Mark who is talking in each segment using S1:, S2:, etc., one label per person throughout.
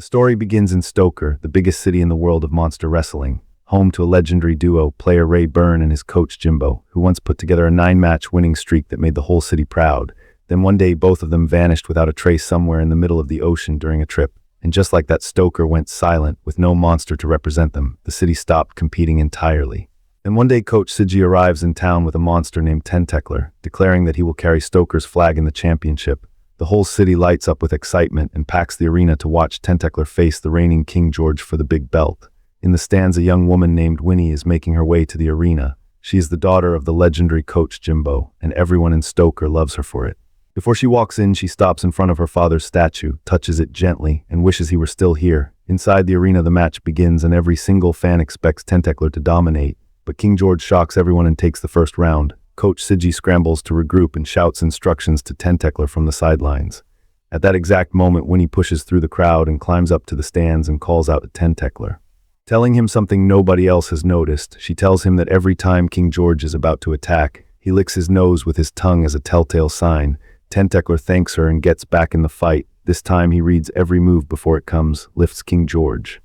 S1: Story begins in Stoker, the biggest city in the world of monster wrestling, home to a legendary duo, player Ray Byrne and his coach Jimbo, who once put together a 9-match winning streak that made the whole city proud. Then one day both of them vanished without a trace somewhere in the middle of the ocean during a trip. And just like that, Stoker went silent, with no monster to represent them. The city stopped competing entirely. Then one day Coach Sigi arrives in town with a monster named Tentacler, declaring that he will carry Stoker's flag in the championship. The whole city lights up with excitement and packs the arena to watch Tentacler face the reigning King George for the big belt. In the stands, a young woman named Winnie is making her way to the arena. She is the daughter of the legendary Coach Jimbo, and everyone in Stoker loves her for it. Before she walks in, she stops in front of her father's statue, touches it gently, and wishes he were still here. Inside the arena, the match begins, and every single fan expects Tentacler to dominate. But King George shocks everyone and takes the first round. Coach Sigi scrambles to regroup and shouts instructions to Tentacler from the sidelines. At that exact moment, Winnie pushes through the crowd and climbs up to the stands and calls out to Tentacler, telling him something nobody else has noticed. She tells him that every time King George is about to attack, he licks his nose with his tongue as a telltale sign. Tentacler thanks her and gets back in the fight. This time he reads every move before it comes, lifts King George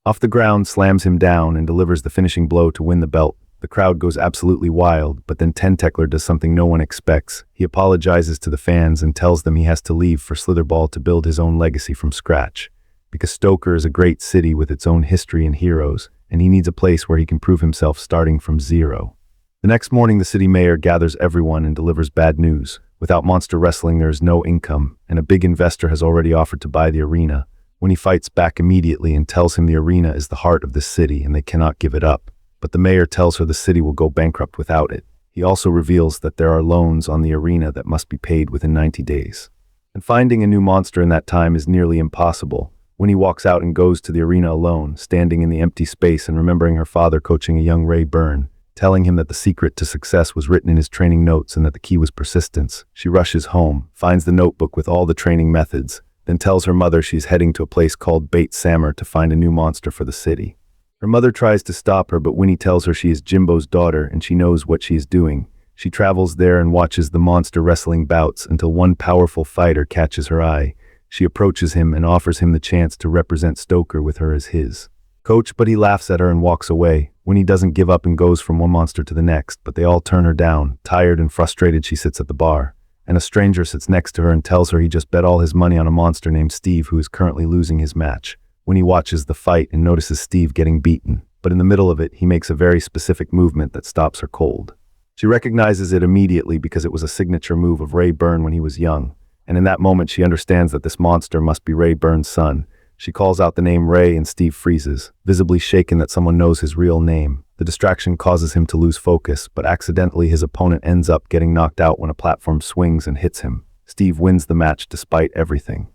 S1: off the ground, slams him down, and delivers the finishing blow to win the belt. The crowd goes absolutely wild, but then Tentacler does something no one expects. He apologizes to the fans and tells them he has to leave for Slitherball to build his own legacy from scratch. Because Stoker is a great city with its own history and heroes, and he needs a place where he can prove himself starting from zero. The next morning, the city mayor gathers everyone and delivers bad news. Without monster wrestling, there is no income, and a big investor has already offered to buy the arena. When he fights back immediately and tells him the arena is the heart of the city and they cannot give it up. But the mayor tells her the city will go bankrupt without it. He also reveals that there are loans on the arena that must be paid within 90 days. And finding a new monster in that time is nearly impossible. When he walks out and goes to the arena alone, standing in the empty space and remembering her father coaching a young Ray Byrne, telling him that the secret to success was written in his training notes and that the key was persistence, she rushes home, finds the notebook with all the training methods, then tells her mother she's heading to a place called Bait Sammer to find a new monster for the city. Her mother tries to stop her, but Winnie tells her she is Jimbo's daughter and she knows what she is doing. She travels there and watches the monster wrestling bouts until one powerful fighter catches her eye. She approaches him and offers him the chance to represent Stoker with her as his coach, but he laughs at her and walks away. Winnie doesn't give up and goes from one monster to the next, but they all turn her down. Tired and frustrated, she sits at the bar, and a stranger sits next to her and tells her he just bet all his money on a monster named Steve who is currently losing his match. Winnie watches the fight and notices Steve getting beaten, but in the middle of it, he makes a very specific movement that stops her cold. She recognizes it immediately because it was a signature move of Ray Byrne when he was young, and in that moment she understands that this monster must be Ray Byrne's son. She calls out the name Ray and Steve freezes, visibly shaken that someone knows his real name. The distraction causes him to lose focus, but accidentally his opponent ends up getting knocked out when a platform swings and hits him. Steve wins the match despite everything.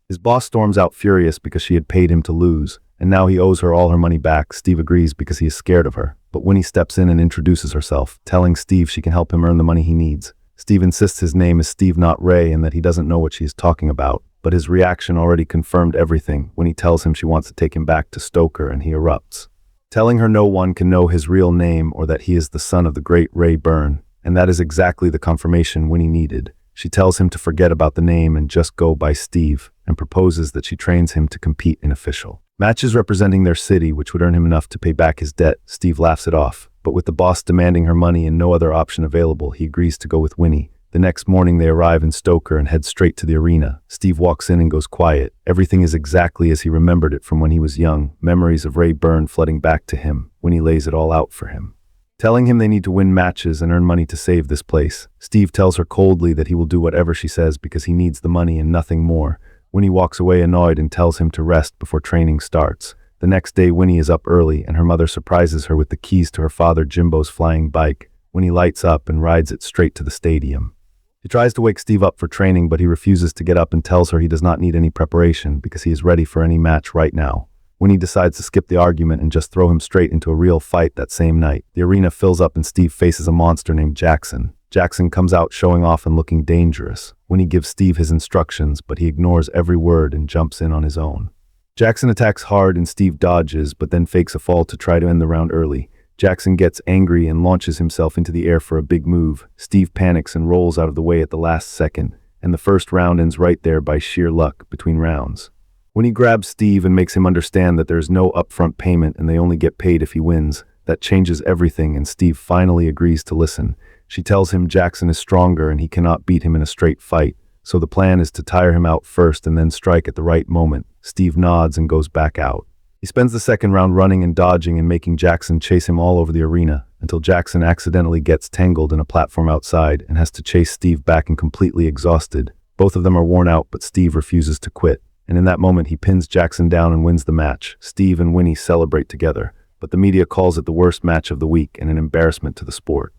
S1: His boss storms out furious because she had paid him to lose, and now he owes her all her money back. Steve agrees because he is scared of her, but Winnie steps in and introduces herself, telling Steve she can help him earn the money he needs. Steve insists his name is Steve, not Ray, and that he doesn't know what she is talking about, but his reaction already confirmed everything when he tells him she wants to take him back to Stoker, and he erupts, telling her no one can know his real name or that he is the son of the great Ray Byrne, and that is exactly the confirmation Winnie needed. She tells him to forget about the name and just go by Steve, and proposes that she trains him to compete in official matches representing their city, which would earn him enough to pay back his debt. Steve laughs it off, but with the boss demanding her money and no other option available, he agrees to go with Winnie. The next morning they arrive in Stoker and head straight to the arena. Steve walks in and goes quiet. Everything is exactly as he remembered it from when he was young, memories of Ray Byrne flooding back to him. Winnie lays it all out for him, telling him they need to win matches and earn money to save this place. Steve tells her coldly that he will do whatever she says because he needs the money and nothing more. Winnie walks away annoyed and tells him to rest before training starts. The next day, Winnie is up early and her mother surprises her with the keys to her father Jimbo's flying bike. Winnie lights up and rides it straight to the stadium. She tries to wake Steve up for training, but he refuses to get up and tells her he does not need any preparation because he is ready for any match right now. Winnie decides to skip the argument and just throw him straight into a real fight that same night. The arena fills up and Steve faces a monster named Jackson. Jackson comes out showing off and looking dangerous. Winnie gives Steve his instructions, but he ignores every word and jumps in on his own. Jackson attacks hard and Steve dodges, but then fakes a fall to try to end the round early. Jackson gets angry and launches himself into the air for a big move. Steve panics and rolls out of the way at the last second, and the first round ends right there by sheer luck between rounds. Winnie grabs Steve and makes him understand that there's no upfront payment and they only get paid if he wins. That changes everything, and Steve finally agrees to listen. She tells him Jackson is stronger and he cannot beat him in a straight fight, so the plan is to tire him out first and then strike at the right moment. Steve nods and goes back out. He spends the second round running and dodging and making Jackson chase him all over the arena, until Jackson accidentally gets tangled in a platform outside and has to chase Steve back and completely exhausted. Both of them are worn out, but Steve refuses to quit, and in that moment he pins Jackson down and wins the match. Steve and Winnie celebrate together, but the media calls it the worst match of the week and an embarrassment to the sport.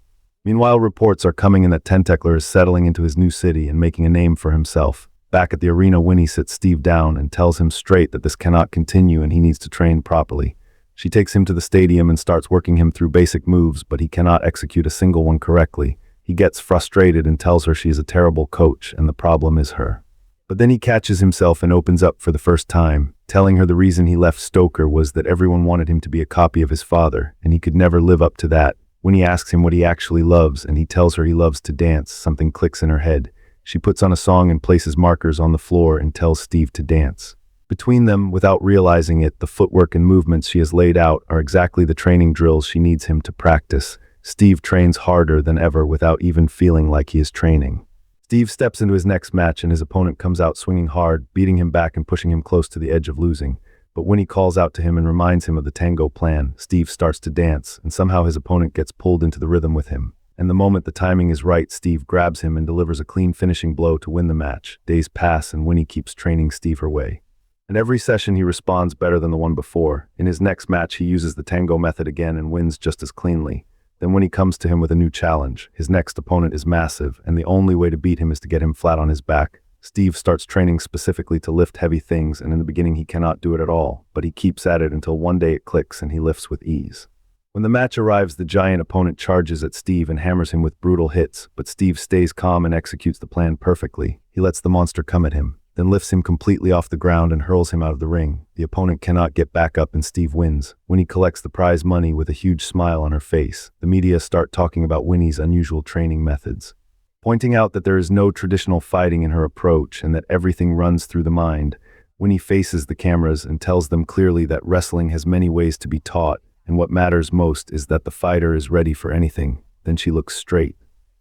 S1: Meanwhile, reports are coming in that Tentacler is settling into his new city and making a name for himself. Back at the arena, Winnie sits Steve down and tells him straight that this cannot continue and he needs to train properly. She takes him to the stadium and starts working him through basic moves, but he cannot execute a single one correctly. He gets frustrated and tells her she is a terrible coach and the problem is her. But then he catches himself and opens up for the first time, telling her the reason he left Stoker was that everyone wanted him to be a copy of his father, and he could never live up to that. When he asks him what he actually loves, and he tells her he loves to dance, something clicks in her head. She puts on a song and places markers on the floor and tells Steve to dance. Between them, without realizing it, the footwork and movements she has laid out are exactly the training drills she needs him to practice. Steve trains harder than ever without even feeling like he is training. Steve steps into his next match and his opponent comes out swinging hard, beating him back and pushing him close to the edge of losing. But when he calls out to him and reminds him of the tango plan, Steve starts to dance, and somehow his opponent gets pulled into the rhythm with him. And the moment the timing is right, Steve grabs him and delivers a clean finishing blow to win the match. Days pass and Winnie keeps training Steve her way. And every session he responds better than the one before. In his next match he uses the tango method again and wins just as cleanly. Then Winnie comes to him with a new challenge. His next opponent is massive, and the only way to beat him is to get him flat on his back. Steve starts training specifically to lift heavy things, and in the beginning he cannot do it at all, but he keeps at it until one day it clicks and he lifts with ease. When the match arrives, the giant opponent charges at Steve and hammers him with brutal hits, but Steve stays calm and executes the plan perfectly. He lets the monster come at him, then lifts him completely off the ground and hurls him out of the ring. The opponent cannot get back up and Steve wins. Winnie collects the prize money with a huge smile on her face. The media start talking about Winnie's unusual training methods, pointing out that there is no traditional fighting in her approach and that everything runs through the mind. Winnie faces the cameras and tells them clearly that wrestling has many ways to be taught, and what matters most is that the fighter is ready for anything. Then she looks straight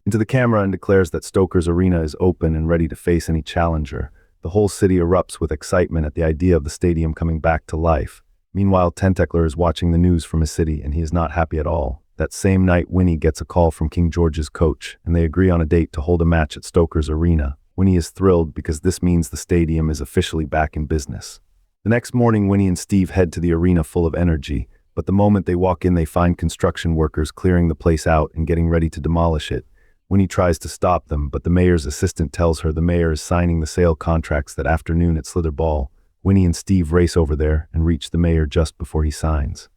S1: into the camera and declares that Stoker's arena is open and ready to face any challenger. The whole city erupts with excitement at the idea of the stadium coming back to life. Meanwhile, Tentacler is watching the news from his city and he is not happy at all. That same night, Winnie gets a call from King George's coach, and they agree on a date to hold a match at Stoker's arena. Winnie is thrilled because this means the stadium is officially back in business. The next morning, Winnie and Steve head to the arena full of energy, but the moment they walk in, they find construction workers clearing the place out and getting ready to demolish it. Winnie tries to stop them, but the mayor's assistant tells her the mayor is signing the sale contracts that afternoon at Slither Ball. Winnie and Steve race over there and reach the mayor just before he signs.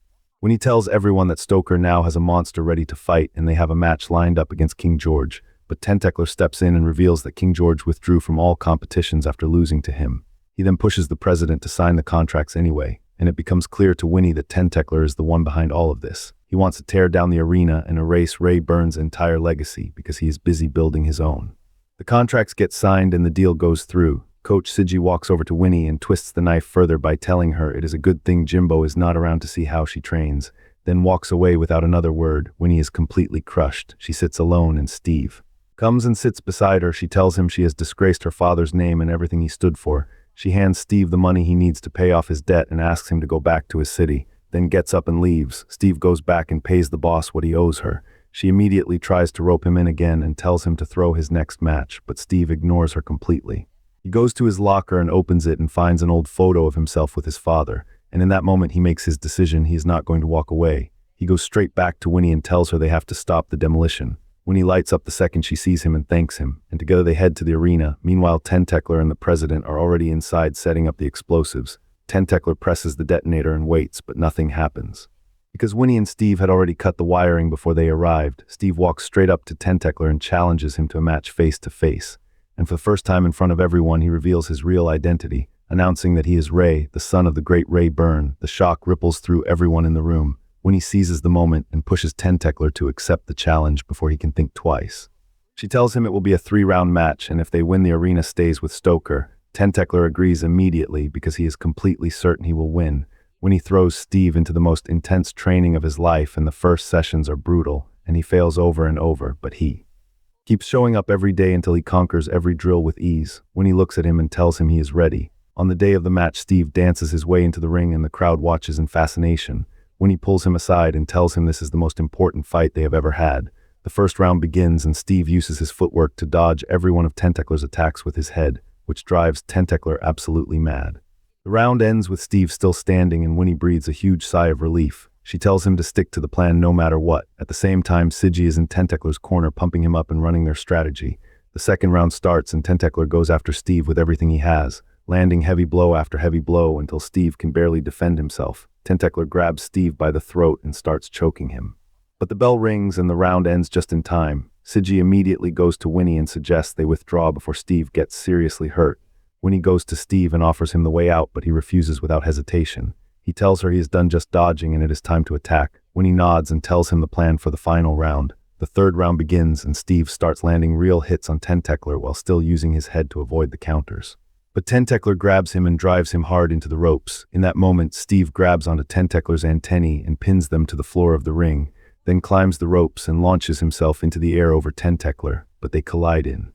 S1: Winnie tells everyone that Stoker now has a monster ready to fight and they have a match lined up against King George, but Tentacler steps in and reveals that King George withdrew from all competitions after losing to him. He then pushes the president to sign the contracts anyway, and it becomes clear to Winnie that Tentacler is the one behind all of this. He wants to tear down the arena and erase Ray Burns' entire legacy because he is busy building his own. The contracts get signed and the deal goes through. Coach Sigi walks over to Winnie and twists the knife further by telling her it is a good thing Jimbo is not around to see how she trains, then walks away without another word. Winnie is completely crushed. She sits alone and Steve comes and sits beside her. She tells him she has disgraced her father's name and everything he stood for. She hands Steve the money he needs to pay off his debt and asks him to go back to his city, then gets up and leaves. Steve goes back and pays the boss what he owes her. She immediately tries to rope him in again and tells him to throw his next match, but Steve ignores her completely. He goes to his locker and opens it and finds an old photo of himself with his father, and in that moment he makes his decision. He is not going to walk away. He goes straight back to Winnie and tells her they have to stop the demolition. Winnie lights up the second she sees him and thanks him, and together they head to the arena. Meanwhile, Tentacler and the president are already inside setting up the explosives. Tentacler presses the detonator and waits, but nothing happens. Because Winnie and Steve had already cut the wiring before they arrived, Steve walks straight up to Tentacler and challenges him to a match face to face. And for the first time in front of everyone, he reveals his real identity, announcing that he is Ray, the son of the great Ray Byrne. The shock ripples through everyone in the room. Winnie seizes the moment and pushes Tentacler to accept the challenge before he can think twice. She tells him it will be a 3-round match, and if they win, the arena stays with Stoker. Tentacler agrees immediately because he is completely certain he will win. Winnie throws Steve into the most intense training of his life, and the first sessions are brutal, and he fails over and over, but he keeps showing up every day until he conquers every drill with ease. Winnie looks at him and tells him he is ready. On the day of the match, Steve dances his way into the ring and the crowd watches in fascination. Winnie pulls him aside and tells him this is the most important fight they have ever had. The first round begins and Steve uses his footwork to dodge every one of Tentacler's attacks with his head, which drives Tentacler absolutely mad. The round ends with Steve still standing and Winnie breathes a huge sigh of relief. She tells him to stick to the plan no matter what. At the same time, Siggy is in Tentacler's corner pumping him up and running their strategy. The second round starts and Tentacler goes after Steve with everything he has, landing heavy blow after heavy blow until Steve can barely defend himself. Tentacler grabs Steve by the throat and starts choking him. But the bell rings and the round ends just in time. Siggy immediately goes to Winnie and suggests they withdraw before Steve gets seriously hurt. Winnie goes to Steve and offers him the way out, but he refuses without hesitation. He tells her he is done just dodging and it is time to attack. Winnie nods and tells him the plan for the final round. The third round begins and Steve starts landing real hits on Tentacler while still using his head to avoid the counters. But Tentacler grabs him and drives him hard into the ropes. In that moment, Steve grabs onto Tentacler's antennae and pins them to the floor of the ring, then climbs the ropes and launches himself into the air over Tentacler, but they collide in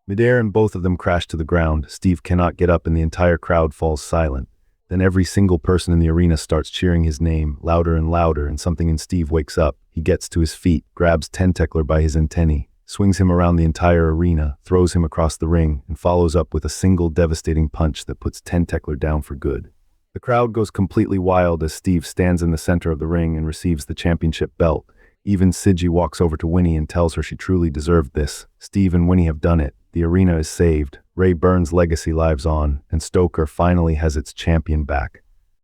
S1: midair and both of them crash to the ground. Steve cannot get up and the entire crowd falls silent. Then every single person in the arena starts cheering his name, louder and louder, and something in Steve wakes up. He gets to his feet, grabs Tentacler by his antennae, swings him around the entire arena, throws him across the ring, and follows up with a single devastating punch that puts Tentacler down for good. The crowd goes completely wild as Steve stands in the center of the ring and receives the championship belt. Even Siggy walks over to Winnie and tells her she truly deserved this. Steve and Winnie have done it. The arena is saved. Ray Burns' legacy lives on, and Stoker finally has its champion back.